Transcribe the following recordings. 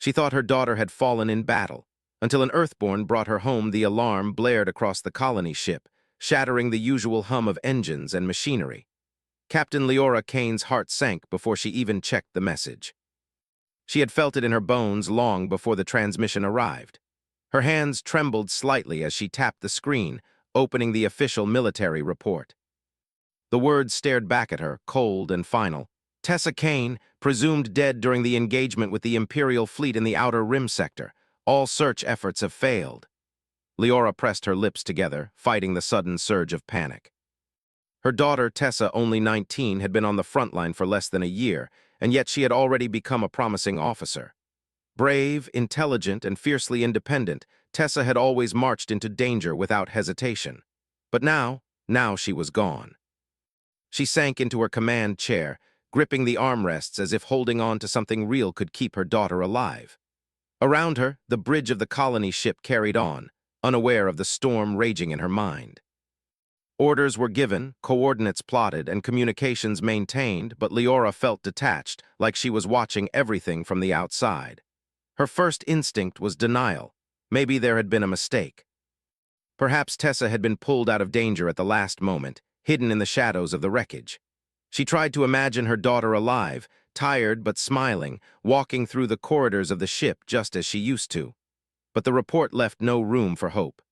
She thought her daughter had fallen in battle, until an Earthborn brought her home. The alarm blared across the colony ship, shattering the usual hum of engines and machinery. Captain Leora Kane's heart sank before she even checked the message. She had felt it in her bones long before the transmission arrived. Her hands trembled slightly as she tapped the screen, opening the official military report. The words stared back at her, cold and final. Tessa Kane, presumed dead during the engagement with the Imperial fleet in the Outer Rim sector. All search efforts have failed. Leora pressed her lips together, fighting the sudden surge of panic. Her daughter, Tessa, only 19, had been on the front line for less than a year, and yet she had already become a promising officer. Brave, intelligent, and fiercely independent, Tessa had always marched into danger without hesitation. But now she was gone. She sank into her command chair, gripping the armrests as if holding on to something real could keep her daughter alive. Around her, the bridge of the colony ship carried on, unaware of the storm raging in her mind. Orders were given, coordinates plotted, and communications maintained, but Leora felt detached, like she was watching everything from the outside. Her first instinct was denial. Maybe there had been a mistake. Perhaps Tessa had been pulled out of danger at the last moment, hidden in the shadows of the wreckage. She tried to imagine her daughter alive, tired but smiling, walking through the corridors of the ship just as she used to. But the report left no room for hope.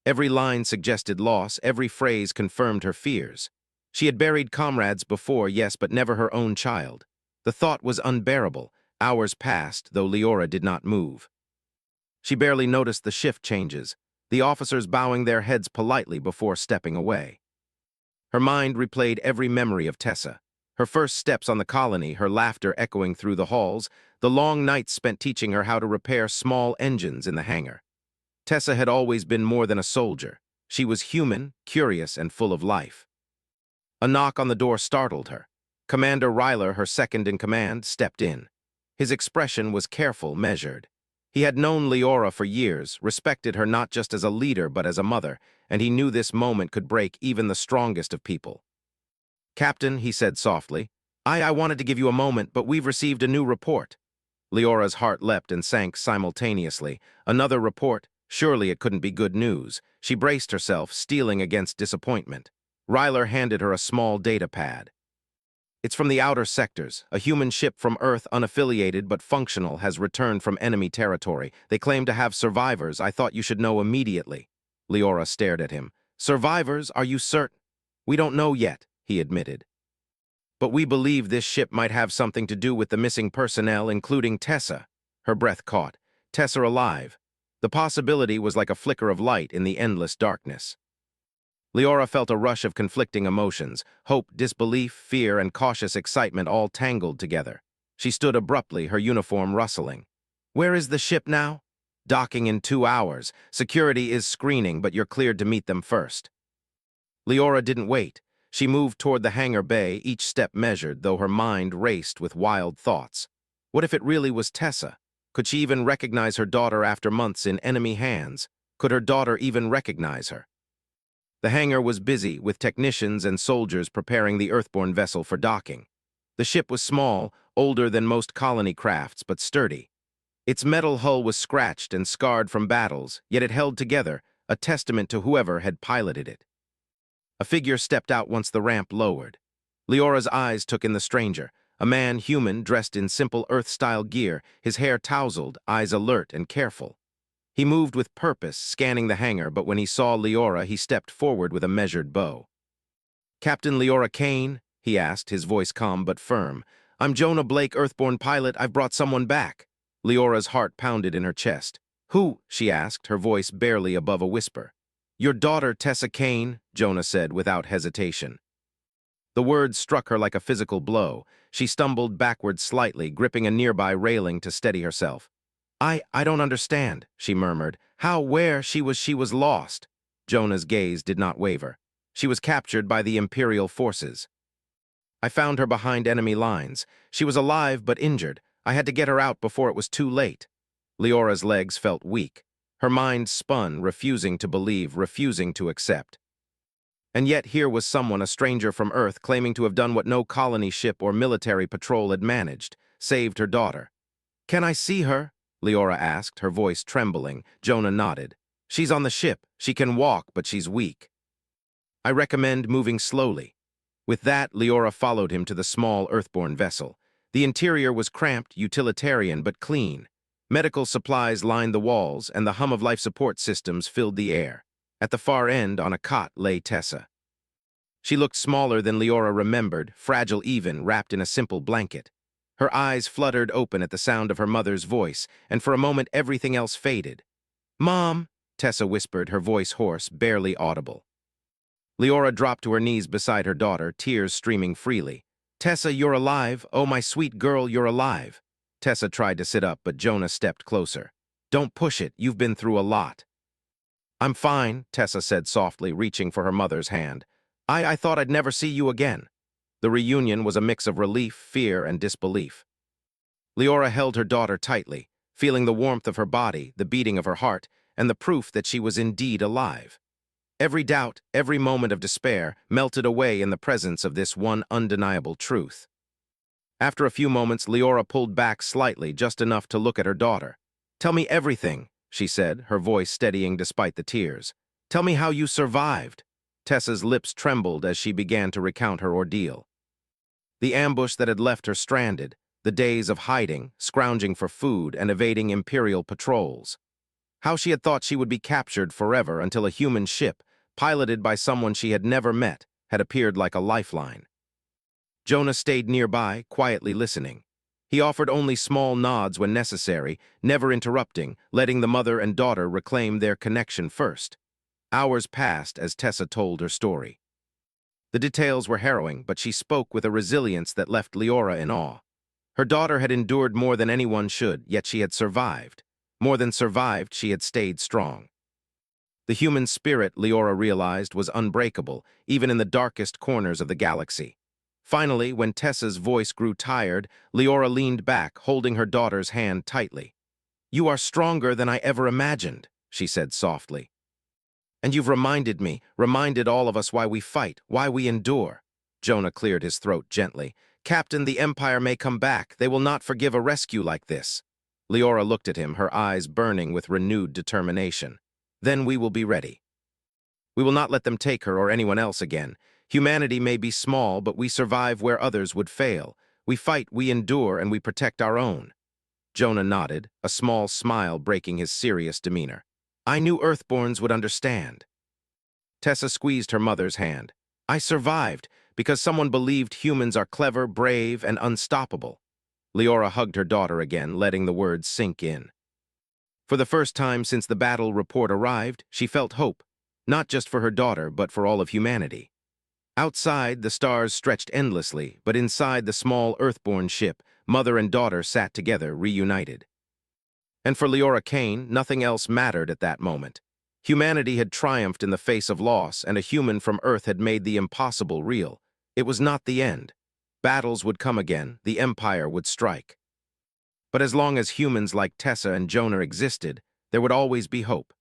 Every line suggested loss, every phrase confirmed her fears. She had buried comrades before, yes, but never her own child. The thought was unbearable. Hours passed, though Leora did not move. She barely noticed the shift changes, the officers bowing their heads politely before stepping away. Her mind replayed every memory of Tessa. Her first steps on the colony, her laughter echoing through the halls, the long nights spent teaching her how to repair small engines in the hangar. Tessa had always been more than a soldier. She was human, curious, and full of life. A knock on the door startled her. Commander Ryler, her second-in-command, stepped in. His expression was careful, measured. He had known Leora for years, respected her not just as a leader but as a mother, and he knew this moment could break even the strongest of people. "Captain," he said softly, I wanted to give you a moment, but we've received a new report." Leora's heart leapt and sank simultaneously. Another report? Surely it couldn't be good news. She braced herself, steeling against disappointment. Ryler handed her a small data pad. "It's from the outer sectors. A human ship from Earth, unaffiliated but functional, has returned from enemy territory. They claim to have survivors. I thought you should know immediately." Leora stared at him. "Survivors? Are you certain?" "We don't know yet," he admitted. "But we believe this ship might have something to do with the missing personnel, including Tessa." Her breath caught. Tessa alive. The possibility was like a flicker of light in the endless darkness. Leora felt a rush of conflicting emotions, hope, disbelief, fear, and cautious excitement all tangled together. She stood abruptly, her uniform rustling. "Where is the ship now?" "Docking in 2 hours. Security is screening, but you're cleared to meet them first." Leora didn't wait. She moved toward the hangar bay, each step measured, though her mind raced with wild thoughts. What if it really was Tessa? Could she even recognize her daughter after months in enemy hands? Could her daughter even recognize her? The hangar was busy, with technicians and soldiers preparing the Earthborn vessel for docking. The ship was small, older than most colony crafts, but sturdy. Its metal hull was scratched and scarred from battles, yet it held together, a testament to whoever had piloted it. A figure stepped out once the ramp lowered. Leora's eyes took in the stranger, a man human dressed in simple Earth-style gear, his hair tousled, eyes alert and careful. He moved with purpose, scanning the hangar, but when he saw Leora, he stepped forward with a measured bow. "Captain Leora Kane?" he asked, his voice calm but firm. "I'm Jonah Blake, Earthborn pilot. I've brought someone back." Leora's heart pounded in her chest. "Who?" she asked, her voice barely above a whisper. "Your daughter, Tessa Kane," Jonah said without hesitation. The words struck her like a physical blow. She stumbled backward slightly, gripping a nearby railing to steady herself. I don't understand," she murmured. "How, where, she was lost." Jonah's gaze did not waver. "She was captured by the Imperial forces. I found her behind enemy lines. She was alive but injured. I had to get her out before it was too late." Leora's legs felt weak. Her mind spun, refusing to believe, refusing to accept. And yet here was someone, a stranger from Earth, claiming to have done what no colony ship or military patrol had managed, saved her daughter. "Can I see her?" Leora asked, her voice trembling. Jonah nodded. "She's on the ship. She can walk, but she's weak. I recommend moving slowly." With that, Leora followed him to the small Earthborn vessel. The interior was cramped, utilitarian, but clean. Medical supplies lined the walls, and the hum of life support systems filled the air. At the far end, on a cot, lay Tessa. She looked smaller than Leora remembered, fragile even, wrapped in a simple blanket. Her eyes fluttered open at the sound of her mother's voice, and for a moment everything else faded. "Mom," Tessa whispered, her voice hoarse, barely audible. Leora dropped to her knees beside her daughter, tears streaming freely. "Tessa, you're alive. Oh, my sweet girl, you're alive." Tessa tried to sit up, but Jonah stepped closer. "Don't push it. You've been through a lot." "I'm fine," Tessa said softly, reaching for her mother's hand. I thought I'd never see you again." The reunion was a mix of relief, fear, and disbelief. Leora held her daughter tightly, feeling the warmth of her body, the beating of her heart, and the proof that she was indeed alive. Every doubt, every moment of despair, melted away in the presence of this one undeniable truth. After a few moments, Leora pulled back slightly, just enough to look at her daughter. "Tell me everything," she said, her voice steadying despite the tears. "Tell me how you survived." Tessa's lips trembled as she began to recount her ordeal. The ambush that had left her stranded, the days of hiding, scrounging for food, and evading Imperial patrols. How she had thought she would be captured forever until a human ship, piloted by someone she had never met, had appeared like a lifeline. Jonah stayed nearby, quietly listening. He offered only small nods when necessary, never interrupting, letting the mother and daughter reclaim their connection first. Hours passed as Tessa told her story. The details were harrowing, but she spoke with a resilience that left Leora in awe. Her daughter had endured more than anyone should, yet she had survived. More than survived, she had stayed strong. The human spirit, Leora realized, was unbreakable, even in the darkest corners of the galaxy. Finally, when Tessa's voice grew tired, Leora leaned back, holding her daughter's hand tightly. "You are stronger than I ever imagined," she said softly. "And you've reminded all of us why we fight, why we endure." Jonah cleared his throat gently. "Captain, the Empire may come back. They will not forgive a rescue like this." Leora looked at him, her eyes burning with renewed determination. "Then we will be ready. We will not let them take her or anyone else again. Humanity may be small, but we survive where others would fail. We fight, we endure, and we protect our own." Jonah nodded, a small smile breaking his serious demeanor. "I knew Earthborns would understand." Tessa squeezed her mother's hand. "I survived because someone believed humans are clever, brave, and unstoppable." Leora hugged her daughter again, letting the words sink in. For the first time since the battle report arrived, she felt hope, not just for her daughter, but for all of humanity. Outside, the stars stretched endlessly, but inside the small Earthborn ship, mother and daughter sat together, reunited. And for Leora Kane, nothing else mattered at that moment. Humanity had triumphed in the face of loss, and a human from Earth had made the impossible real. It was not the end. Battles would come again, the Empire would strike. But as long as humans like Tessa and Jonah existed, there would always be hope.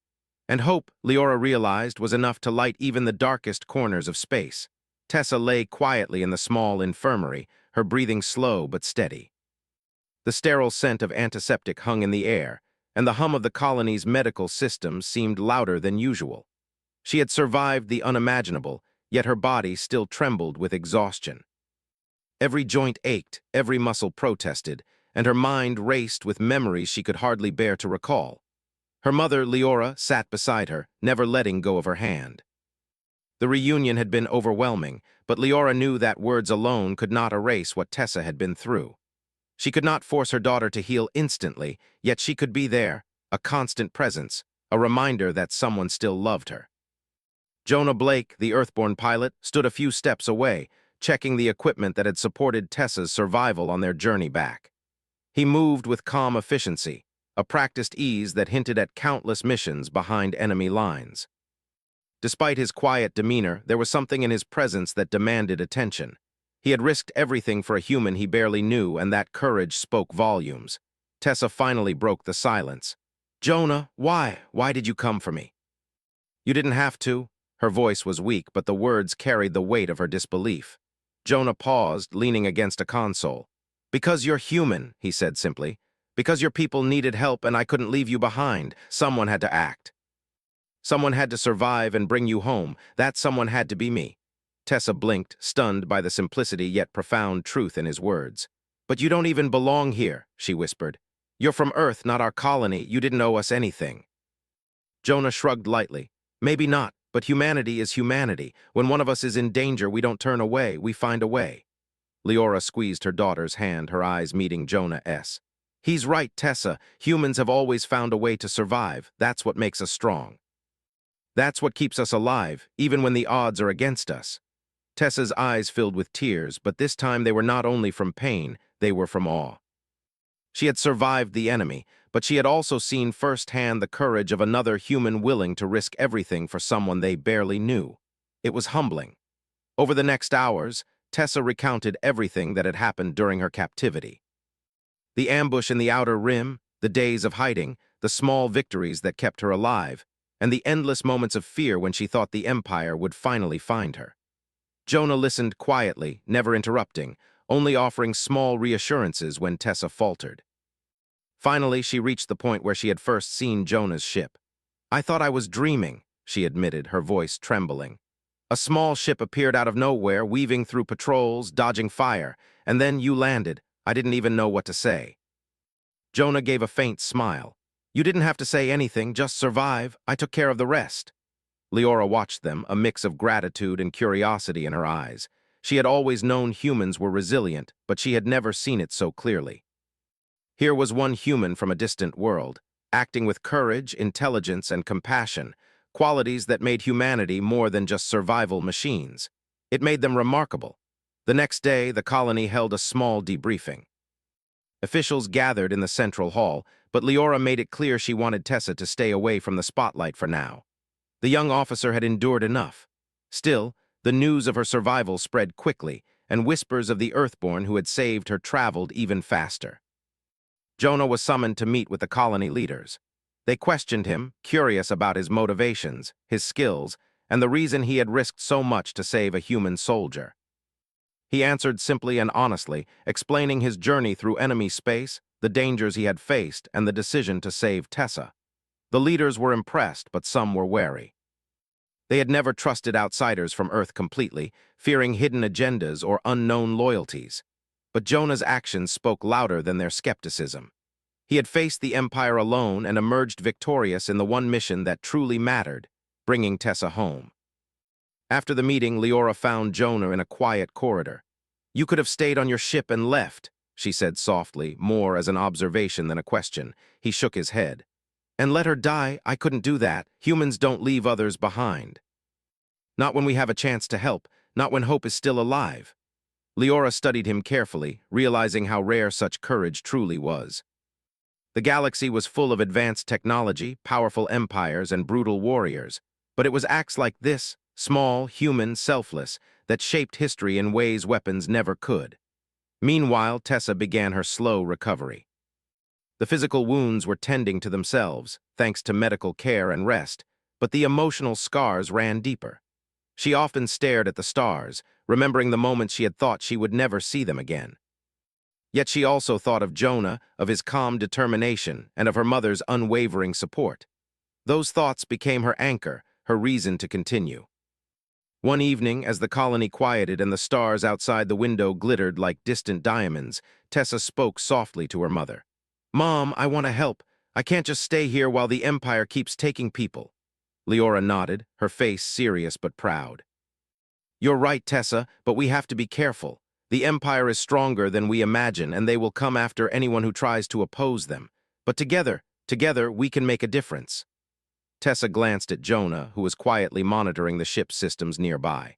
And hope, Leora realized, was enough to light even the darkest corners of space. Tessa lay quietly in the small infirmary, her breathing slow but steady. The sterile scent of antiseptic hung in the air, and the hum of the colony's medical system seemed louder than usual. She had survived the unimaginable, yet her body still trembled with exhaustion. Every joint ached, every muscle protested, and her mind raced with memories she could hardly bear to recall. Her mother, Leora, sat beside her, never letting go of her hand. The reunion had been overwhelming, but Leora knew that words alone could not erase what Tessa had been through. She could not force her daughter to heal instantly, yet she could be there, a constant presence, a reminder that someone still loved her. Jonah Blake, the Earthborn pilot, stood a few steps away, checking the equipment that had supported Tessa's survival on their journey back. He moved with calm efficiency, a practiced ease that hinted at countless missions behind enemy lines. Despite his quiet demeanor, there was something in his presence that demanded attention. He had risked everything for a human he barely knew, and that courage spoke volumes. Tessa finally broke the silence. "Jonah, why? Why did you come for me?" "You didn't have to." Her voice was weak, but the words carried the weight of her disbelief. Jonah paused, leaning against a console. "Because you're human," he said simply. Because your people needed help and I couldn't leave you behind. Someone had to act. Someone had to survive and bring you home. That someone had to be me. Tessa blinked, stunned by the simplicity yet profound truth in his words. But you don't even belong here, she whispered. You're from Earth, not our colony. You didn't owe us anything. Jonah shrugged lightly. Maybe not, but humanity is humanity. When one of us is in danger, we don't turn away, we find a way. Leora squeezed her daughter's hand, her eyes meeting Jonah's. He's right, Tessa. Humans have always found a way to survive. That's what makes us strong. That's what keeps us alive, even when the odds are against us. Tessa's eyes filled with tears, but this time they were not only from pain, they were from awe. She had survived the enemy, but she had also seen firsthand the courage of another human willing to risk everything for someone they barely knew. It was humbling. Over the next hours, Tessa recounted everything that had happened during her captivity. The ambush in the outer rim, the days of hiding, the small victories that kept her alive, and the endless moments of fear when she thought the Empire would finally find her. Jonah listened quietly, never interrupting, only offering small reassurances when Tessa faltered. Finally, she reached the point where she had first seen Jonah's ship. I thought I was dreaming, she admitted, her voice trembling. A small ship appeared out of nowhere, weaving through patrols, dodging fire, and then you landed. I didn't even know what to say. Jonah gave a faint smile. You didn't have to say anything, just survive. I took care of the rest. Leora watched them, a mix of gratitude and curiosity in her eyes. She had always known humans were resilient, but she had never seen it so clearly. Here was one human from a distant world, acting with courage, intelligence, and compassion, qualities that made humanity more than just survival machines. It made them remarkable. The next day, the colony held a small debriefing. Officials gathered in the central hall, but Leora made it clear she wanted Tessa to stay away from the spotlight for now. The young officer had endured enough. Still, the news of her survival spread quickly, and whispers of the Earthborn who had saved her traveled even faster. Jonah was summoned to meet with the colony leaders. They questioned him, curious about his motivations, his skills, and the reason he had risked so much to save a human soldier. He answered simply and honestly, explaining his journey through enemy space, the dangers he had faced, and the decision to save Tessa. The leaders were impressed, but some were wary. They had never trusted outsiders from Earth completely, fearing hidden agendas or unknown loyalties. But Jonah's actions spoke louder than their skepticism. He had faced the Empire alone and emerged victorious in the one mission that truly mattered, bringing Tessa home. After the meeting, Leora found Jonah in a quiet corridor. You could have stayed on your ship and left, she said softly, more as an observation than a question. He shook his head. And let her die. I couldn't do that. Humans don't leave others behind. Not when we have a chance to help, not when hope is still alive. Leora studied him carefully, realizing how rare such courage truly was. The galaxy was full of advanced technology, powerful empires, and brutal warriors, but it was acts like this, small, human, selfless, that shaped history in ways weapons never could. Meanwhile, Tessa began her slow recovery. The physical wounds were tending to themselves, thanks to medical care and rest, but the emotional scars ran deeper. She often stared at the stars, remembering the moments she had thought she would never see them again. Yet she also thought of Jonah, of his calm determination, and of her mother's unwavering support. Those thoughts became her anchor, her reason to continue. One evening, as the colony quieted and the stars outside the window glittered like distant diamonds, Tessa spoke softly to her mother. Mom, I want to help. I can't just stay here while the Empire keeps taking people. Leora nodded, her face serious but proud. You're right, Tessa, but we have to be careful. The Empire is stronger than we imagine, and they will come after anyone who tries to oppose them. But together, we can make a difference. Tessa glanced at Jonah, who was quietly monitoring the ship's systems nearby.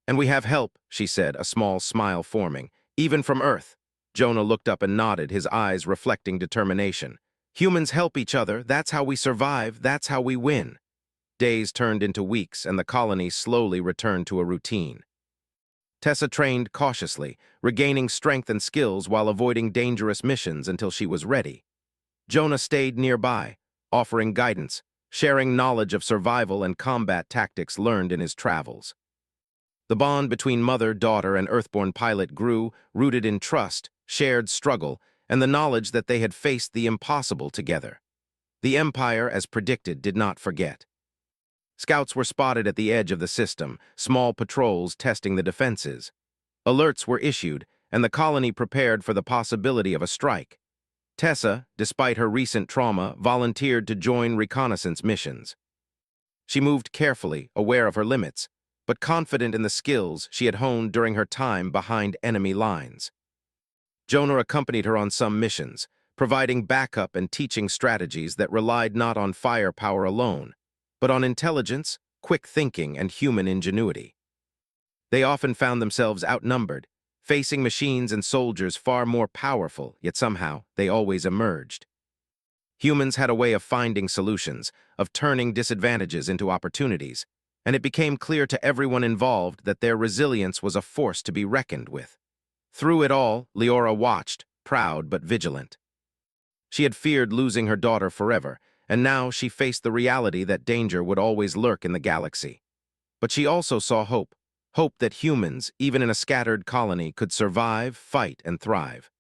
And we have help, she said, a small smile forming, even from Earth. Jonah looked up and nodded, his eyes reflecting determination. Humans help each other, that's how we survive, that's how we win. Days turned into weeks, and the colony slowly returned to a routine. Tessa trained cautiously, regaining strength and skills while avoiding dangerous missions until she was ready. Jonah stayed nearby, offering guidance, sharing knowledge of survival and combat tactics learned in his travels. The bond between mother, daughter, and Earthborn pilot grew, rooted in trust, shared struggle, and the knowledge that they had faced the impossible together. The Empire, as predicted, did not forget. Scouts were spotted at the edge of the system, small patrols testing the defenses. Alerts were issued, and the colony prepared for the possibility of a strike. Tessa, despite her recent trauma, volunteered to join reconnaissance missions. She moved carefully, aware of her limits, but confident in the skills she had honed during her time behind enemy lines. Jonah accompanied her on some missions, providing backup and teaching strategies that relied not on firepower alone, but on intelligence, quick thinking, and human ingenuity. They often found themselves outnumbered, facing machines and soldiers far more powerful, yet somehow they always emerged. Humans had a way of finding solutions, of turning disadvantages into opportunities, and it became clear to everyone involved that their resilience was a force to be reckoned with. Through it all, Leora watched, proud but vigilant. She had feared losing her daughter forever, and now she faced the reality that danger would always lurk in the galaxy. But she also saw hope, hope that humans, even in a scattered colony, could survive, fight, and thrive.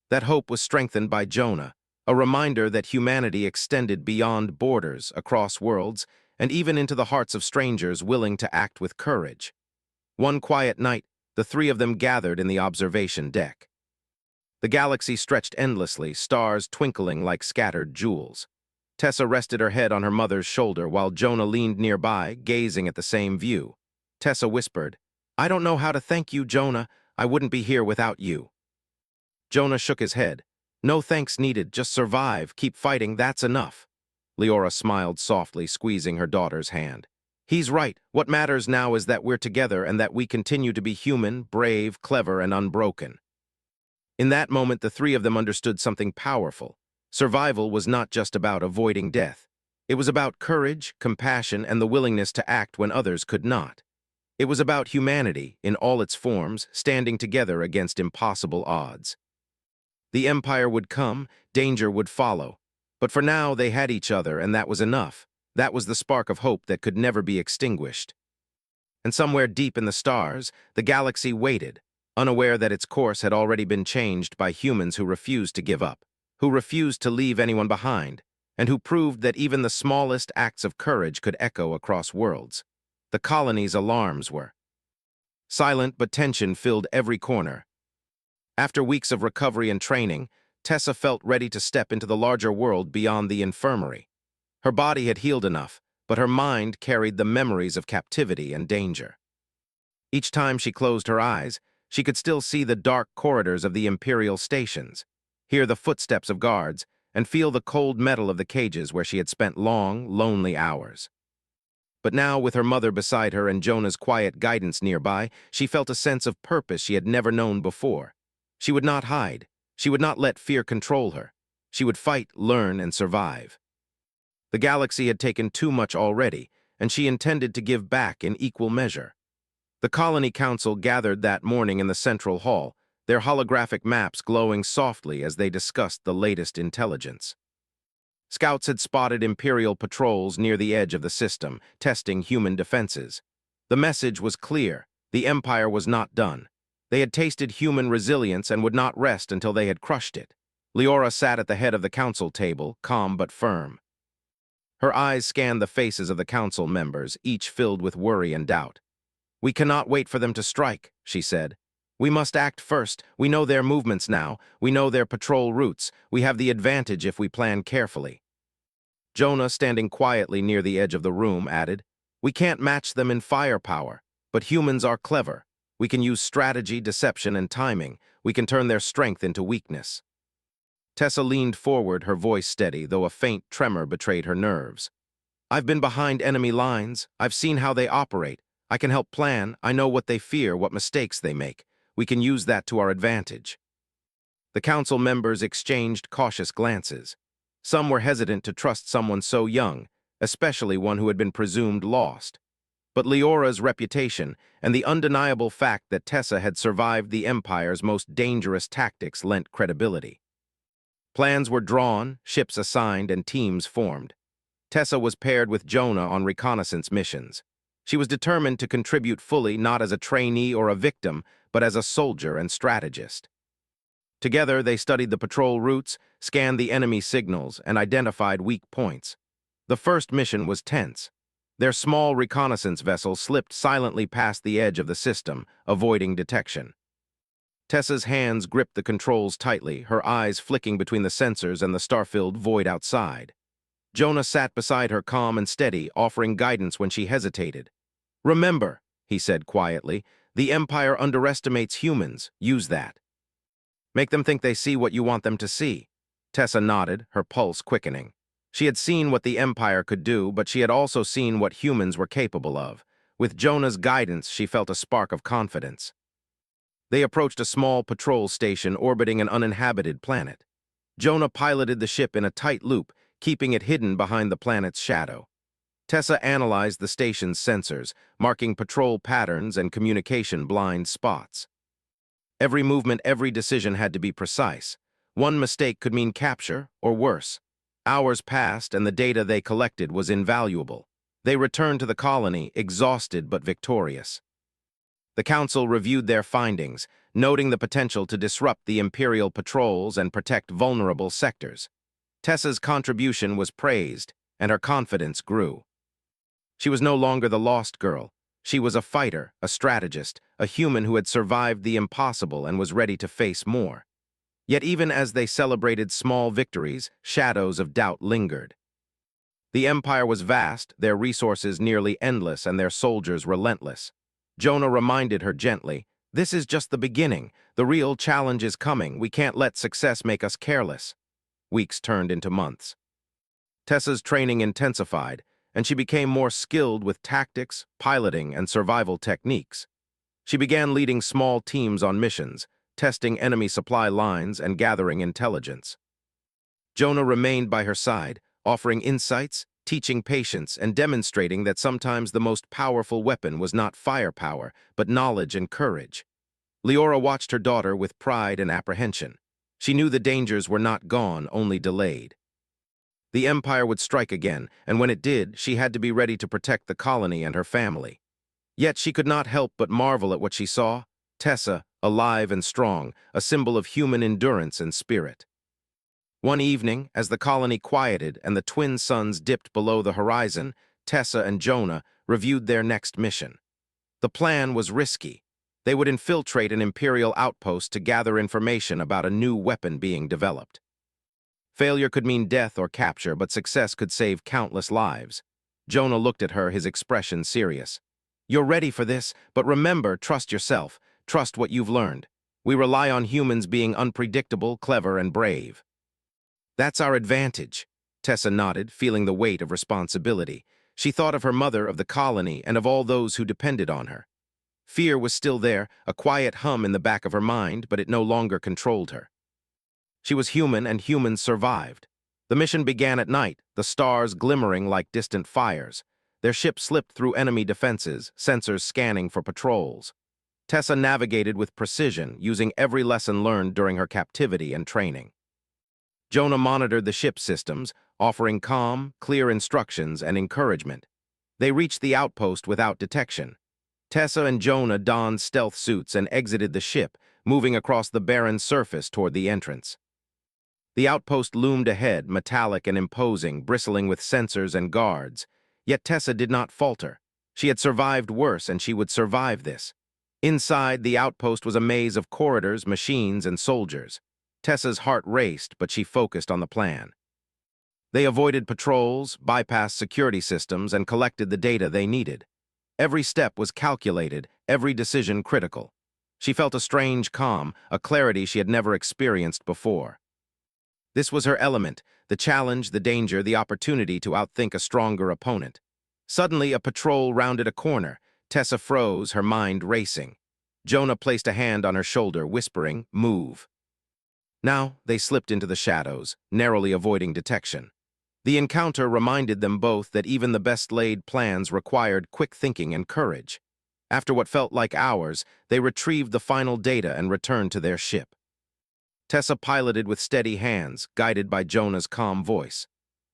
That hope was strengthened by Jonah, a reminder that humanity extended beyond borders, across worlds, and even into the hearts of strangers willing to act with courage. One quiet night, the three of them gathered in the observation deck. The galaxy stretched endlessly, stars twinkling like scattered jewels. Tessa rested her head on her mother's shoulder while Jonah leaned nearby, gazing at the same view. Tessa whispered, "I don't know how to thank you, Jonah. I wouldn't be here without you." Jonah shook his head. "No thanks needed, just survive, keep fighting, that's enough." Leora smiled softly, squeezing her daughter's hand. "He's right. What matters now is that we're together and that we continue to be human, brave, clever, and unbroken." In that moment, the three of them understood something powerful. Survival was not just about avoiding death. It was about courage, compassion, and the willingness to act when others could not. It was about humanity, in all its forms, standing together against impossible odds. The Empire would come, danger would follow. But for now, they had each other, and that was enough. That was the spark of hope that could never be extinguished. And somewhere deep in the stars, the galaxy waited, unaware that its course had already been changed by humans who refused to give up, who refused to leave anyone behind, and who proved that even the smallest acts of courage could echo across worlds. The colony's alarms were silent, but tension filled every corner. After weeks of recovery and training, Tessa felt ready to step into the larger world beyond the infirmary. Her body had healed enough, but her mind carried the memories of captivity and danger. Each time she closed her eyes, she could still see the dark corridors of the Imperial stations, hear the footsteps of guards, and feel the cold metal of the cages where she had spent long, lonely hours. But now, with her mother beside her and Jonah's quiet guidance nearby, she felt a sense of purpose she had never known before. She would not hide. She would not let fear control her. She would fight, learn, and survive. The galaxy had taken too much already, and she intended to give back in equal measure. The Colony Council gathered that morning in the central hall, their holographic maps glowing softly as they discussed the latest intelligence. Scouts had spotted Imperial patrols near the edge of the system, testing human defenses. The message was clear: the Empire was not done. They had tasted human resilience and would not rest until they had crushed it. Leora sat at the head of the council table, calm but firm. Her eyes scanned the faces of the council members, each filled with worry and doubt. "We cannot wait for them to strike," she said. "We must act first. We know their movements now. We know their patrol routes. We have the advantage if we plan carefully." Jonah, standing quietly near the edge of the room, added, "We can't match them in firepower, but humans are clever. We can use strategy, deception, and timing. We can turn their strength into weakness." Tessa leaned forward, her voice steady, though a faint tremor betrayed her nerves. "I've been behind enemy lines. I've seen how they operate. I can help plan. I know what they fear, what mistakes they make. We can use that to our advantage." The council members exchanged cautious glances. Some were hesitant to trust someone so young, especially one who had been presumed lost. But Leora's reputation and the undeniable fact that Tessa had survived the Empire's most dangerous tactics lent credibility. Plans were drawn, ships assigned, and teams formed. Tessa was paired with Jonah on reconnaissance missions. She was determined to contribute fully, not as a trainee or a victim, but as a soldier and strategist. Together, they studied the patrol routes, scanned the enemy signals, and identified weak points. The first mission was tense. Their small reconnaissance vessel slipped silently past the edge of the system, avoiding detection. Tessa's hands gripped the controls tightly, her eyes flicking between the sensors and the star-filled void outside. Jonah sat beside her calm and steady, offering guidance when she hesitated. "Remember," he said quietly, "the Empire underestimates humans. Use that. Make them think they see what you want them to see." Tessa nodded, her pulse quickening. She had seen what the Empire could do, but she had also seen what humans were capable of. With Jonah's guidance, she felt a spark of confidence. They approached a small patrol station orbiting an uninhabited planet. Jonah piloted the ship in a tight loop, keeping it hidden behind the planet's shadow. Tessa analyzed the station's sensors, marking patrol patterns and communication blind spots. Every movement, every decision had to be precise. One mistake could mean capture, or worse. Hours passed, and the data they collected was invaluable. They returned to the colony, exhausted but victorious. The Council reviewed their findings, noting the potential to disrupt the Imperial patrols and protect vulnerable sectors. Tessa's contribution was praised, and her confidence grew. She was no longer the lost girl. She was a fighter, a strategist, a human who had survived the impossible and was ready to face more. Yet even as they celebrated small victories, shadows of doubt lingered. The Empire was vast, their resources nearly endless, and their soldiers relentless. Jonah reminded her gently, "This is just the beginning. The real challenge is coming. We can't let success make us careless." Weeks turned into months. Tessa's training intensified, and she became more skilled with tactics, piloting, and survival techniques. She began leading small teams on missions, testing enemy supply lines and gathering intelligence. Jonah remained by her side, offering insights, teaching patience, and demonstrating that sometimes the most powerful weapon was not firepower, but knowledge and courage. Leora watched her daughter with pride and apprehension. She knew the dangers were not gone, only delayed. The Empire would strike again, and when it did, she had to be ready to protect the colony and her family. Yet she could not help but marvel at what she saw: Tessa, alive and strong, a symbol of human endurance and spirit. One evening, as the colony quieted and the twin suns dipped below the horizon, Tessa and Jonah reviewed their next mission. The plan was risky. They would infiltrate an Imperial outpost to gather information about a new weapon being developed. Failure could mean death or capture, but success could save countless lives. Jonah looked at her, his expression serious. "You're ready for this, but remember, trust yourself. Trust what you've learned. We rely on humans being unpredictable, clever, and brave." "That's our advantage," Tessa nodded, feeling the weight of responsibility. She thought of her mother, of the colony, and of all those who depended on her. Fear was still there, a quiet hum in the back of her mind, but it no longer controlled her. She was human, and humans survived. The mission began at night, the stars glimmering like distant fires. Their ship slipped through enemy defenses, sensors scanning for patrols. Tessa navigated with precision, using every lesson learned during her captivity and training. Jonah monitored the ship's systems, offering calm, clear instructions and encouragement. They reached the outpost without detection. Tessa and Jonah donned stealth suits and exited the ship, moving across the barren surface toward the entrance. The outpost loomed ahead, metallic and imposing, bristling with sensors and guards. Yet Tessa did not falter. She had survived worse, and she would survive this. Inside, the outpost was a maze of corridors, machines, and soldiers. Tessa's heart raced, but she focused on the plan. They avoided patrols, bypassed security systems, and collected the data they needed. Every step was calculated, every decision critical. She felt a strange calm, a clarity she had never experienced before. This was her element: the challenge, the danger, the opportunity to outthink a stronger opponent. Suddenly, a patrol rounded a corner. Tessa froze, her mind racing. Jonah placed a hand on her shoulder, whispering, "Move." Now, they slipped into the shadows, narrowly avoiding detection. The encounter reminded them both that even the best-laid plans required quick thinking and courage. After what felt like hours, they retrieved the final data and returned to their ship. Tessa piloted with steady hands, guided by Jonah's calm voice.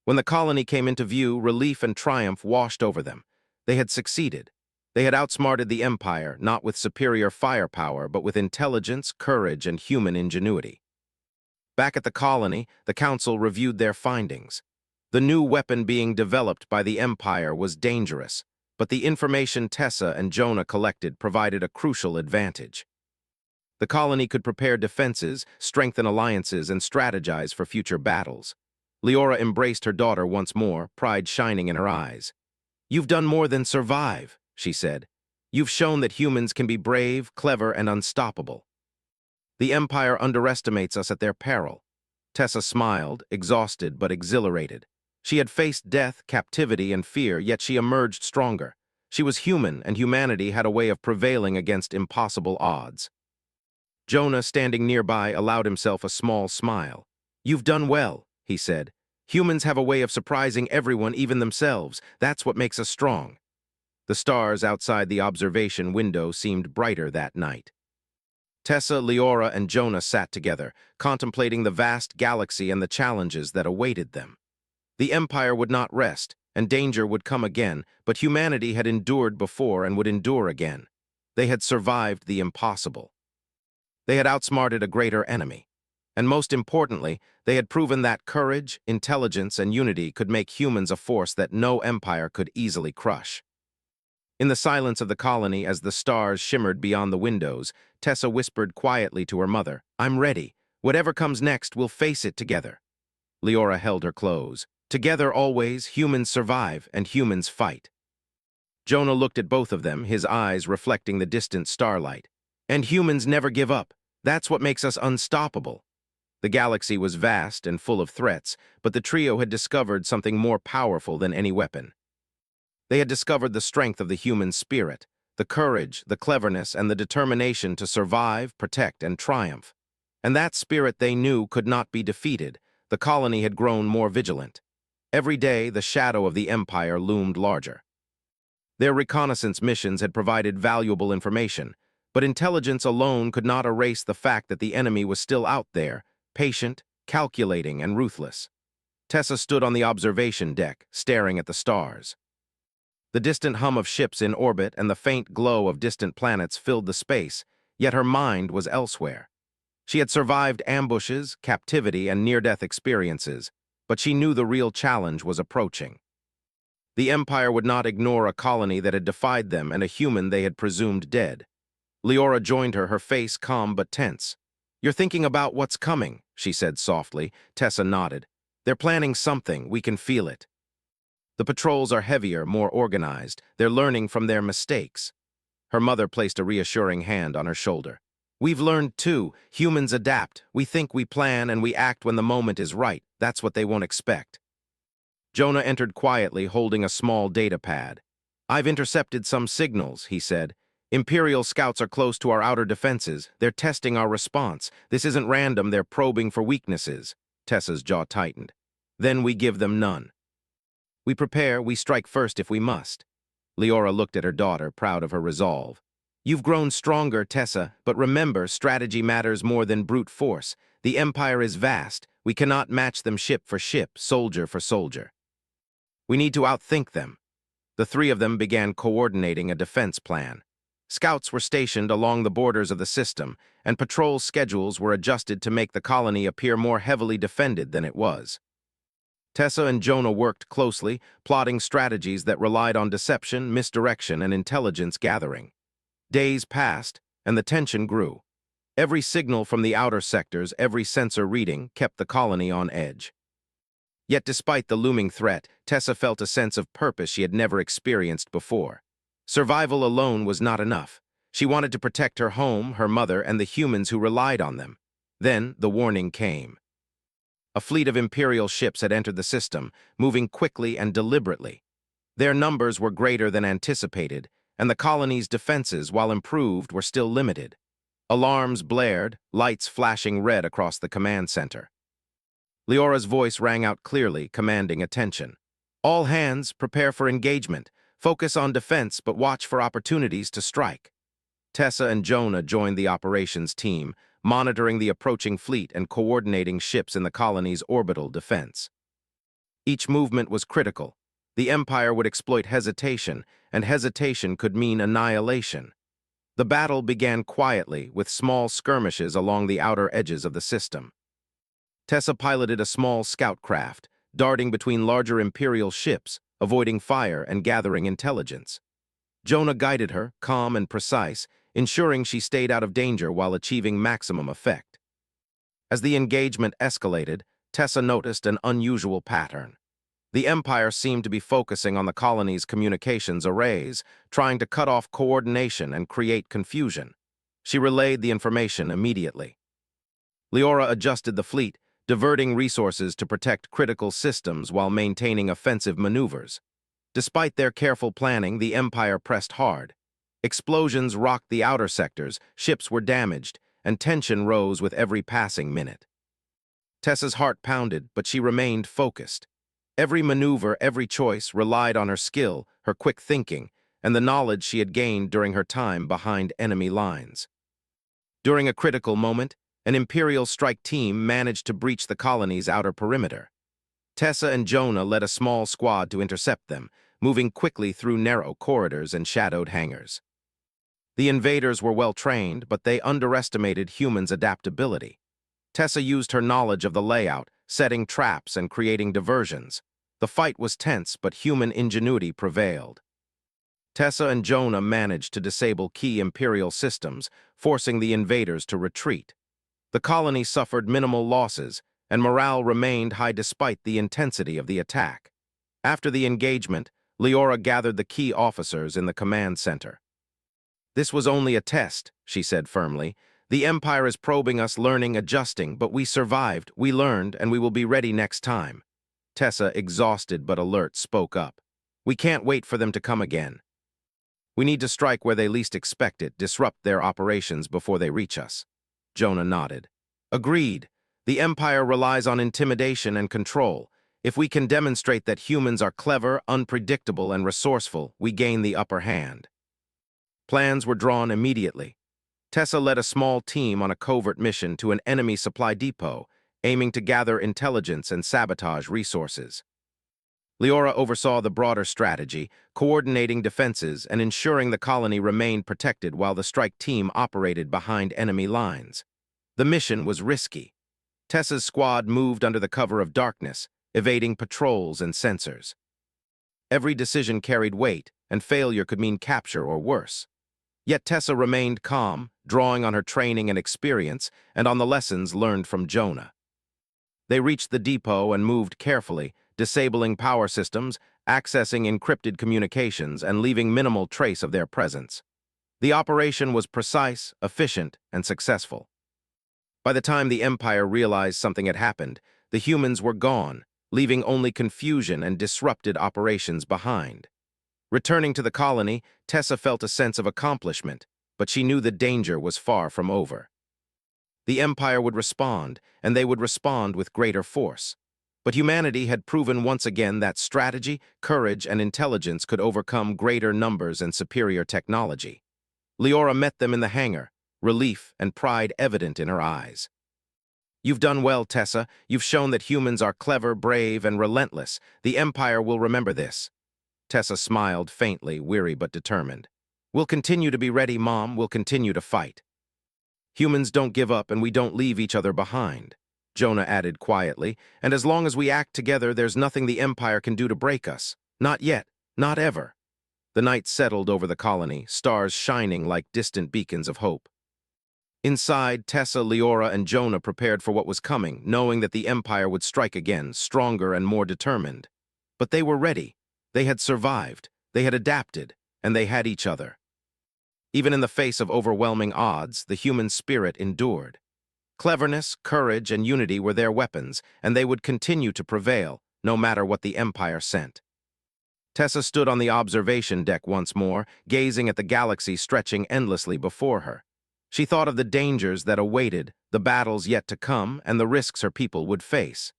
When the colony came into view, relief and triumph washed over them. They had succeeded. They had outsmarted the Empire, not with superior firepower, but with intelligence, courage, and human ingenuity. Back at the colony, the council reviewed their findings. The new weapon being developed by the Empire was dangerous, but the information Tessa and Jonah collected provided a crucial advantage. The colony could prepare defenses, strengthen alliances, and strategize for future battles. Leora embraced her daughter once more, pride shining in her eyes. "You've done more than survive," she said. "You've shown that humans can be brave, clever, and unstoppable. The Empire underestimates us at their peril." Tessa smiled, exhausted but exhilarated. She had faced death, captivity, and fear, yet she emerged stronger. She was human, and humanity had a way of prevailing against impossible odds. Jonah, standing nearby, allowed himself a small smile. "You've done well," he said. "Humans have a way of surprising everyone, even themselves. That's what makes us strong." The stars outside the observation window seemed brighter that night. Tessa, Leora, and Jonah sat together, contemplating the vast galaxy and the challenges that awaited them. The Empire would not rest, and danger would come again, but humanity had endured before and would endure again. They had survived the impossible. They had outsmarted a greater enemy. And most importantly, they had proven that courage, intelligence, and unity could make humans a force that no empire could easily crush. In the silence of the colony, as the stars shimmered beyond the windows, Tessa whispered quietly to her mother, "I'm ready. Whatever comes next, we'll face it together." Leora held her close. "Together always, humans survive and humans fight." Jonah looked at both of them, his eyes reflecting the distant starlight. "And humans never give up. That's what makes us unstoppable." The galaxy was vast and full of threats, but the trio had discovered something more powerful than any weapon. They had discovered the strength of the human spirit, the courage, the cleverness, and the determination to survive, protect, and triumph. And that spirit, they knew, could not be defeated. The colony had grown more vigilant. Every day, the shadow of the Empire loomed larger. Their reconnaissance missions had provided valuable information, but intelligence alone could not erase the fact that the enemy was still out there, patient, calculating, and ruthless. Tessa stood on the observation deck, staring at the stars. The distant hum of ships in orbit and the faint glow of distant planets filled the space, yet her mind was elsewhere. She had survived ambushes, captivity, and near-death experiences, but she knew the real challenge was approaching. The Empire would not ignore a colony that had defied them and a human they had presumed dead. Leora joined her, her face calm but tense. "You're thinking about what's coming," she said softly. Tessa nodded. "They're planning something, we can feel it. The patrols are heavier, more organized. They're learning from their mistakes." Her mother placed a reassuring hand on her shoulder. "We've learned too. Humans adapt. We think, we plan, and we act when the moment is right. That's what they won't expect." Jonah entered quietly, holding a small data pad. "I've intercepted some signals," he said. "Imperial scouts are close to our outer defenses. They're testing our response. This isn't random, they're probing for weaknesses." Tessa's jaw tightened. "Then we give them none. We prepare, we strike first if we must." Leora looked at her daughter, proud of her resolve. "You've grown stronger, Tessa, but remember, strategy matters more than brute force. The Empire is vast. We cannot match them ship for ship, soldier for soldier. We need to outthink them." The three of them began coordinating a defense plan. Scouts were stationed along the borders of the system, and patrol schedules were adjusted to make the colony appear more heavily defended than it was. Tessa and Jonah worked closely, plotting strategies that relied on deception, misdirection, and intelligence gathering. Days passed, and the tension grew. Every signal from the outer sectors, every sensor reading, kept the colony on edge. Yet despite the looming threat, Tessa felt a sense of purpose she had never experienced before. Survival alone was not enough. She wanted to protect her home, her mother, and the humans who relied on them. Then the warning came. A fleet of Imperial ships had entered the system, moving quickly and deliberately. Their numbers were greater than anticipated, and the colony's defenses, while improved, were still limited. Alarms blared, lights flashing red across the command center. Leora's voice rang out clearly, commanding attention. "All hands, prepare for engagement. Focus on defense, but watch for opportunities to strike." Tessa and Jonah joined the operations team, monitoring the approaching fleet and coordinating ships in the colony's orbital defense. Each movement was critical. The Empire would exploit hesitation, and hesitation could mean annihilation. The battle began quietly, with small skirmishes along the outer edges of the system. Tessa piloted a small scout craft, darting between larger Imperial ships, avoiding fire and gathering intelligence. Jonah guided her, calm and precise, ensuring she stayed out of danger while achieving maximum effect. As the engagement escalated, Tessa noticed an unusual pattern. The Empire seemed to be focusing on the colony's communications arrays, trying to cut off coordination and create confusion. She relayed the information immediately. Leora adjusted the fleet, diverting resources to protect critical systems while maintaining offensive maneuvers. Despite their careful planning, the Empire pressed hard. Explosions rocked the outer sectors, ships were damaged, and tension rose with every passing minute. Tessa's heart pounded, but she remained focused. Every maneuver, every choice relied on her skill, her quick thinking, and the knowledge she had gained during her time behind enemy lines. During a critical moment, an Imperial strike team managed to breach the colony's outer perimeter. Tessa and Jonah led a small squad to intercept them, moving quickly through narrow corridors and shadowed hangars. The invaders were well-trained, but they underestimated humans' adaptability. Tessa used her knowledge of the layout, setting traps and creating diversions. The fight was tense, but human ingenuity prevailed. Tessa and Jonah managed to disable key Imperial systems, forcing the invaders to retreat. The colony suffered minimal losses, and morale remained high despite the intensity of the attack. After the engagement, Leora gathered the key officers in the command center. "This was only a test," she said firmly. "The Empire is probing us, learning, adjusting, but we survived, we learned, and we will be ready next time." Tessa, exhausted but alert, spoke up. "We can't wait for them to come again. We need to strike where they least expect it, disrupt their operations before they reach us." Jonah nodded. "Agreed. The Empire relies on intimidation and control. If we can demonstrate that humans are clever, unpredictable, and resourceful, we gain the upper hand." Plans were drawn immediately. Tessa led a small team on a covert mission to an enemy supply depot, aiming to gather intelligence and sabotage resources. Leora oversaw the broader strategy, coordinating defenses and ensuring the colony remained protected while the strike team operated behind enemy lines. The mission was risky. Tessa's squad moved under the cover of darkness, evading patrols and sensors. Every decision carried weight, and failure could mean capture or worse. Yet Tessa remained calm, drawing on her training and experience, and on the lessons learned from Jonah. They reached the depot and moved carefully, disabling power systems, accessing encrypted communications, and leaving minimal trace of their presence. The operation was precise, efficient, and successful. By the time the Empire realized something had happened, the humans were gone, leaving only confusion and disrupted operations behind. Returning to the colony, Tessa felt a sense of accomplishment, but she knew the danger was far from over. The Empire would respond, and they would respond with greater force. But humanity had proven once again that strategy, courage, and intelligence could overcome greater numbers and superior technology. Leora met them in the hangar, relief and pride evident in her eyes. "You've done well, Tessa. You've shown that humans are clever, brave, and relentless. The Empire will remember this." Tessa smiled faintly, weary but determined. "We'll continue to be ready, Mom. We'll continue to fight." "Humans don't give up and we don't leave each other behind," Jonah added quietly, "and as long as we act together, there's nothing the Empire can do to break us. Not yet, not ever." The night settled over the colony, stars shining like distant beacons of hope. Inside, Tessa, Leora, and Jonah prepared for what was coming, knowing that the Empire would strike again, stronger and more determined. But they were ready. They had survived, they had adapted, and they had each other. Even in the face of overwhelming odds, the human spirit endured. Cleverness, courage, and unity were their weapons, and they would continue to prevail, no matter what the Empire sent. Tessa stood on the observation deck once more, gazing at the galaxy stretching endlessly before her. She thought of the dangers that awaited, the battles yet to come, and the risks her people would face.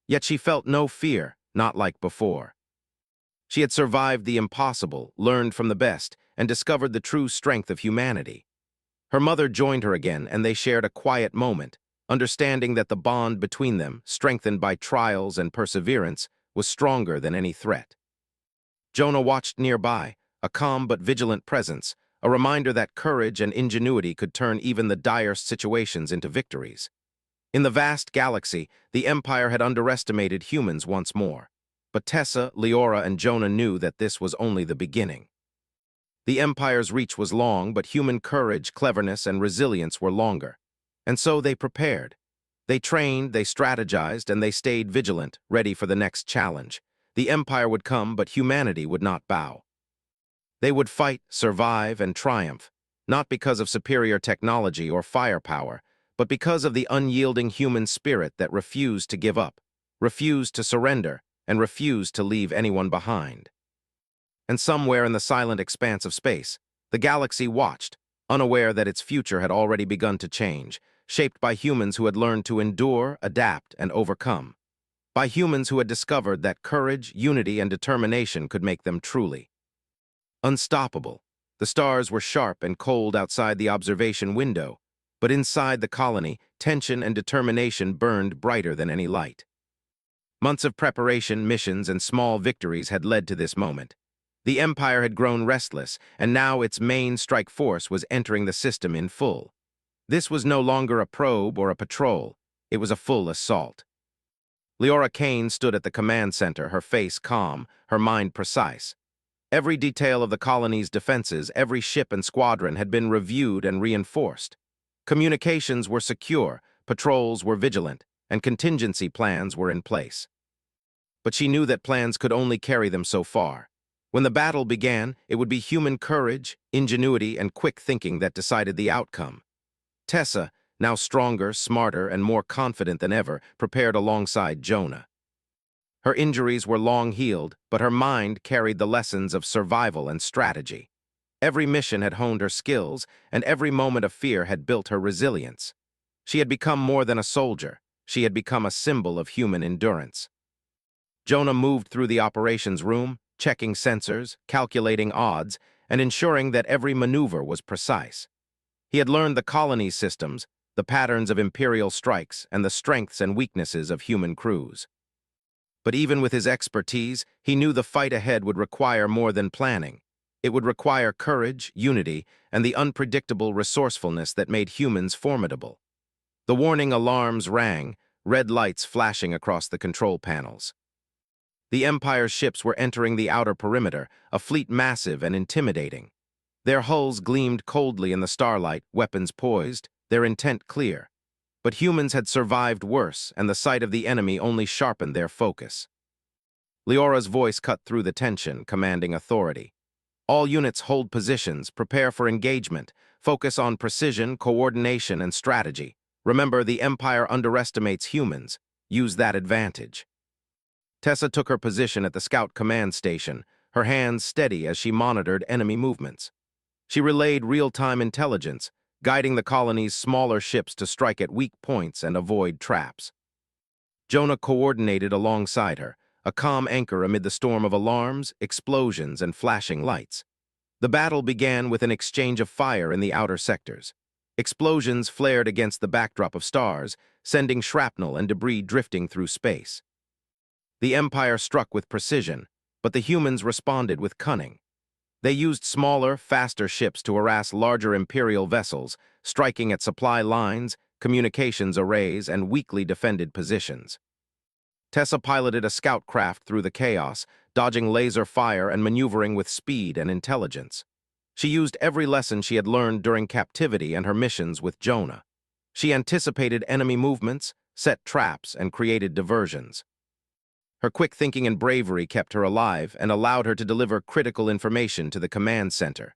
Yet she felt no fear, not like before. She had survived the impossible, learned from the best, and discovered the true strength of humanity. Her mother joined her again, and they shared a quiet moment, understanding that the bond between them, strengthened by trials and perseverance, was stronger than any threat. Jonah watched nearby, a calm but vigilant presence, a reminder that courage and ingenuity could turn even the direst situations into victories. In the vast galaxy, the Empire had underestimated humans once more. But Tessa, Leora, and Jonah knew that this was only the beginning. The Empire's reach was long, but human courage, cleverness, and resilience were longer. And so they prepared. They trained, they strategized, and they stayed vigilant, ready for the next challenge. The Empire would come, but humanity would not bow. They would fight, survive, and triumph, not because of superior technology or firepower, but because of the unyielding human spirit that refused to give up, refused to surrender, and refused to leave anyone behind. And somewhere in the silent expanse of space, the galaxy watched, unaware that its future had already begun to change, shaped by humans who had learned to endure, adapt, and overcome. By humans who had discovered that courage, unity, and determination could make them truly unstoppable. The stars were sharp and cold outside the observation window, but inside the colony, tension and determination burned brighter than any light. Months of preparation, missions, and small victories had led to this moment. The Empire had grown restless, and now its main strike force was entering the system in full. This was no longer a probe or a patrol. It was a full assault. Leora Kane stood at the command center, her face calm, her mind precise. Every detail of the colony's defenses, every ship and squadron had been reviewed and reinforced. Communications were secure, patrols were vigilant, and contingency plans were in place. But she knew that plans could only carry them so far. When the battle began, it would be human courage, ingenuity, and quick thinking that decided the outcome. Tessa, now stronger, smarter, and more confident than ever, prepared alongside Jonah. Her injuries were long healed, but her mind carried the lessons of survival and strategy. Every mission had honed her skills, and every moment of fear had built her resilience. She had become more than a soldier. She had become a symbol of human endurance. Jonah moved through the operations room, checking sensors, calculating odds, and ensuring that every maneuver was precise. He had learned the colony's systems, the patterns of Imperial strikes, and the strengths and weaknesses of human crews. But even with his expertise, he knew the fight ahead would require more than planning. It would require courage, unity, and the unpredictable resourcefulness that made humans formidable. The warning alarms rang, red lights flashing across the control panels. The Empire's ships were entering the outer perimeter, a fleet massive and intimidating. Their hulls gleamed coldly in the starlight, weapons poised, their intent clear. But humans had survived worse, and the sight of the enemy only sharpened their focus. Leora's voice cut through the tension, commanding authority. All units hold positions, prepare for engagement, focus on precision, coordination, and strategy. Remember, the Empire underestimates humans. Use that advantage. Tessa took her position at the scout command station, her hands steady as she monitored enemy movements. She relayed real-time intelligence, guiding the colony's smaller ships to strike at weak points and avoid traps. Jonah coordinated alongside her, a calm anchor amid the storm of alarms, explosions, and flashing lights. The battle began with an exchange of fire in the outer sectors. Explosions flared against the backdrop of stars, sending shrapnel and debris drifting through space. The Empire struck with precision, but the humans responded with cunning. They used smaller, faster ships to harass larger Imperial vessels, striking at supply lines, communications arrays, and weakly defended positions. Tessa piloted a scout craft through the chaos, dodging laser fire and maneuvering with speed and intelligence. She used every lesson she had learned during captivity and her missions with Jonah. She anticipated enemy movements, set traps, and created diversions. Her quick thinking and bravery kept her alive and allowed her to deliver critical information to the command center.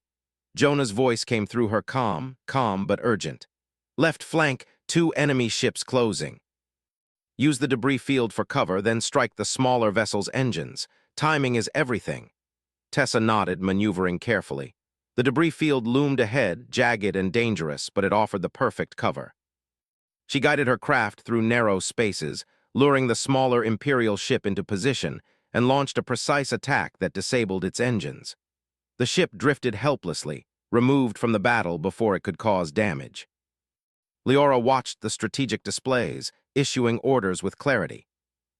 Jonah's voice came through her calm but urgent. Left flank, 2 enemy ships closing. Use the debris field for cover, then strike the smaller vessel's engines. Timing is everything. Tessa nodded, maneuvering carefully. The debris field loomed ahead, jagged and dangerous, but it offered the perfect cover. She guided her craft through narrow spaces, luring the smaller Imperial ship into position, and launched a precise attack that disabled its engines. The ship drifted helplessly, removed from the battle before it could cause damage. Leora watched the strategic displays, issuing orders with clarity.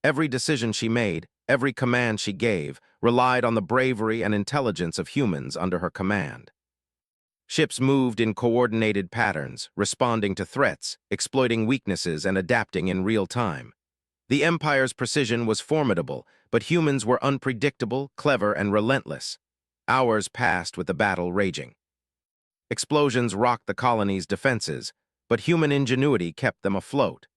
Every decision she made, every command she gave, relied on the bravery and intelligence of humans under her command. Ships moved in coordinated patterns, responding to threats, exploiting weaknesses, and adapting in real time. The Empire's precision was formidable, but humans were unpredictable, clever, and relentless. Hours passed with the battle raging. Explosions rocked the colony's defenses, but human ingenuity kept them afloat.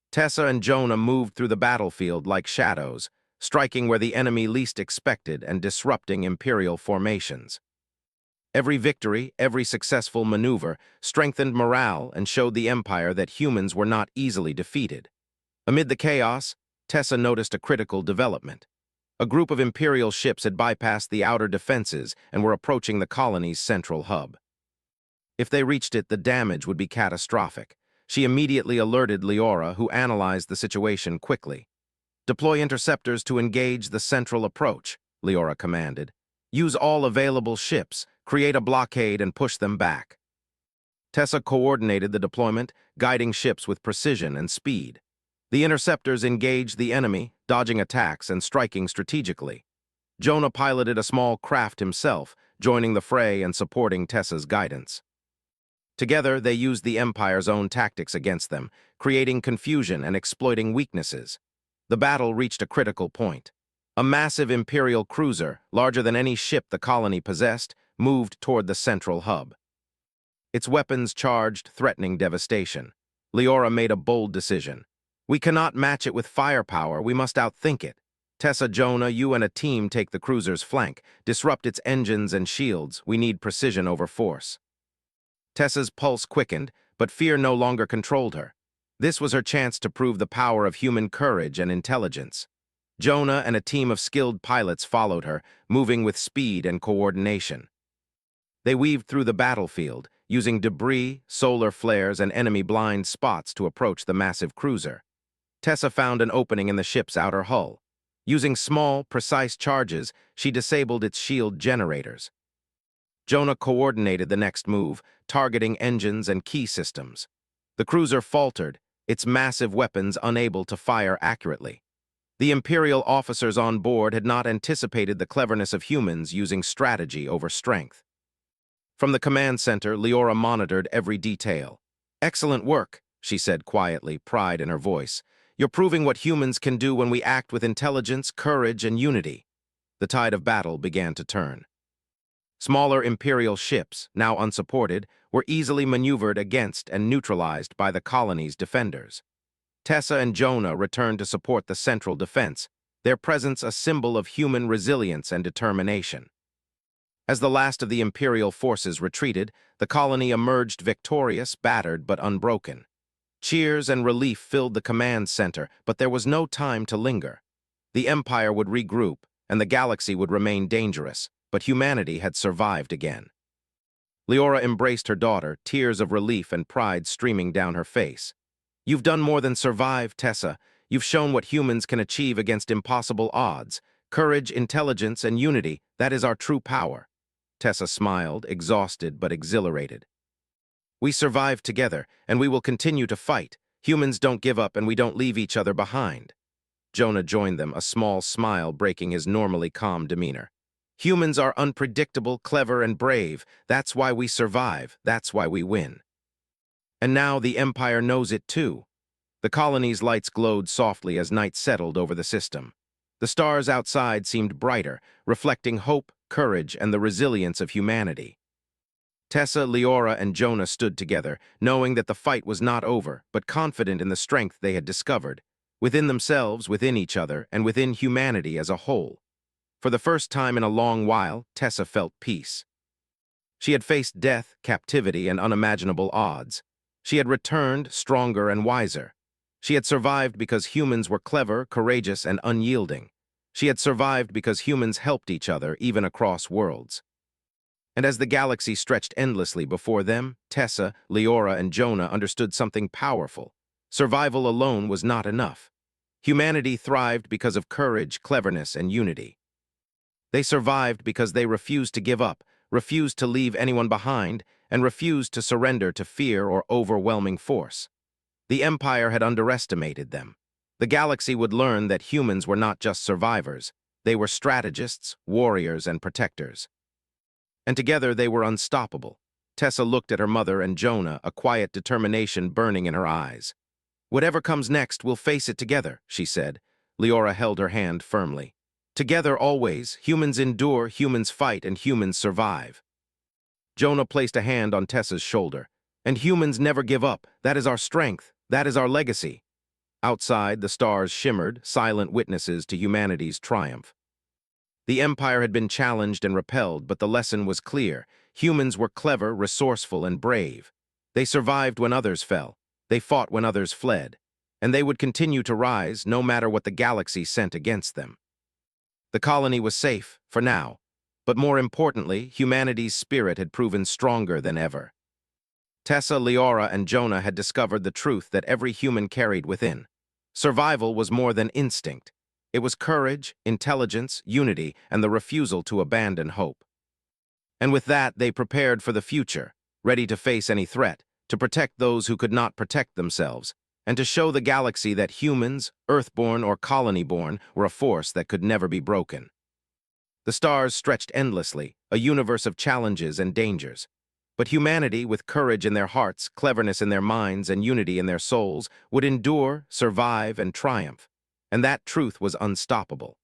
Tessa and Jonah moved through the battlefield like shadows, striking where the enemy least expected and disrupting Imperial formations. Every victory, every successful maneuver, strengthened morale and showed the Empire that humans were not easily defeated. Amid the chaos, Tessa noticed a critical development. A group of Imperial ships had bypassed the outer defenses and were approaching the colony's central hub. If they reached it, the damage would be catastrophic. She immediately alerted Leora, who analyzed the situation quickly. "Deploy interceptors to engage the central approach," Leora commanded. "Use all available ships, create a blockade, and push them back." Tessa coordinated the deployment, guiding ships with precision and speed. The interceptors engaged the enemy, dodging attacks and striking strategically. Jonah piloted a small craft himself, joining the fray and supporting Tessa's guidance. Together, they used the Empire's own tactics against them, creating confusion and exploiting weaknesses. The battle reached a critical point. A massive Imperial cruiser, larger than any ship the colony possessed, moved toward the central hub. Its weapons charged, threatening devastation. Leora made a bold decision. "We cannot match it with firepower, we must outthink it. Tessa, Jonah, you and a team take the cruiser's flank. Disrupt its engines and shields. We need precision over force." Tessa's pulse quickened, but fear no longer controlled her. This was her chance to prove the power of human courage and intelligence. Jonah and a team of skilled pilots followed her, moving with speed and coordination. They weaved through the battlefield, using debris, solar flares, and enemy blind spots to approach the massive cruiser. Tessa found an opening in the ship's outer hull. Using small, precise charges, she disabled its shield generators. Jonah coordinated the next move, targeting engines and key systems. The cruiser faltered, its massive weapons unable to fire accurately. The Imperial officers on board had not anticipated the cleverness of humans using strategy over strength. From the command center, Leora monitored every detail. "Excellent work," she said quietly, pride in her voice. "You're proving what humans can do when we act with intelligence, courage, and unity." The tide of battle began to turn. Smaller Imperial ships, now unsupported, were easily maneuvered against and neutralized by the colony's defenders. Tessa and Jonah returned to support the central defense, their presence a symbol of human resilience and determination. As the last of the Imperial forces retreated, the colony emerged victorious, battered but unbroken. Cheers and relief filled the command center, but there was no time to linger. The Empire would regroup, and the galaxy would remain dangerous, but humanity had survived again. Leora embraced her daughter, tears of relief and pride streaming down her face. "You've done more than survive, Tessa. You've shown what humans can achieve against impossible odds. Courage, intelligence, and unity, that is our true power." Tessa smiled, exhausted but exhilarated. "We survived together, and we will continue to fight. Humans don't give up, and we don't leave each other behind." Jonah joined them, a small smile breaking his normally calm demeanor. "Humans are unpredictable, clever, and brave. That's why we survive. That's why we win." And now the Empire knows it too. The colony's lights glowed softly as night settled over the system. The stars outside seemed brighter, reflecting hope, courage, and the resilience of humanity. Tessa, Leora, and Jonah stood together, knowing that the fight was not over, but confident in the strength they had discovered, within themselves, within each other, and within humanity as a whole. For the first time in a long while, Tessa felt peace. She had faced death, captivity, and unimaginable odds. She had returned stronger and wiser. She had survived because humans were clever, courageous, and unyielding. She had survived because humans helped each other, even across worlds. And as the galaxy stretched endlessly before them, Tessa, Leora, and Jonah understood something powerful. Survival alone was not enough. Humanity thrived because of courage, cleverness, and unity. They survived because they refused to give up, refused to leave anyone behind, and refused to surrender to fear or overwhelming force. The Empire had underestimated them. The galaxy would learn that humans were not just survivors. They were strategists, warriors, and protectors. And together they were unstoppable. Tessa looked at her mother and Jonah, a quiet determination burning in her eyes. "Whatever comes next, we'll face it together," she said. Leora held her hand firmly. "Together always, humans endure, humans fight, and humans survive." Jonah placed a hand on Tessa's shoulder. "And humans never give up. That is our strength. That is our legacy." Outside, the stars shimmered, silent witnesses to humanity's triumph. The Empire had been challenged and repelled, but the lesson was clear. Humans were clever, resourceful, and brave. They survived when others fell. They fought when others fled. And they would continue to rise, no matter what the galaxy sent against them. The colony was safe, for now. But more importantly, humanity's spirit had proven stronger than ever. Tessa, Leora, and Jonah had discovered the truth that every human carried within. Survival was more than instinct. It was courage, intelligence, unity, and the refusal to abandon hope. And with that, they prepared for the future, ready to face any threat, to protect those who could not protect themselves, and to show the galaxy that humans, Earthborn or colony-born, were a force that could never be broken. The stars stretched endlessly, a universe of challenges and dangers. But humanity, with courage in their hearts, cleverness in their minds, and unity in their souls, would endure, survive, and triumph. And that truth was unstoppable.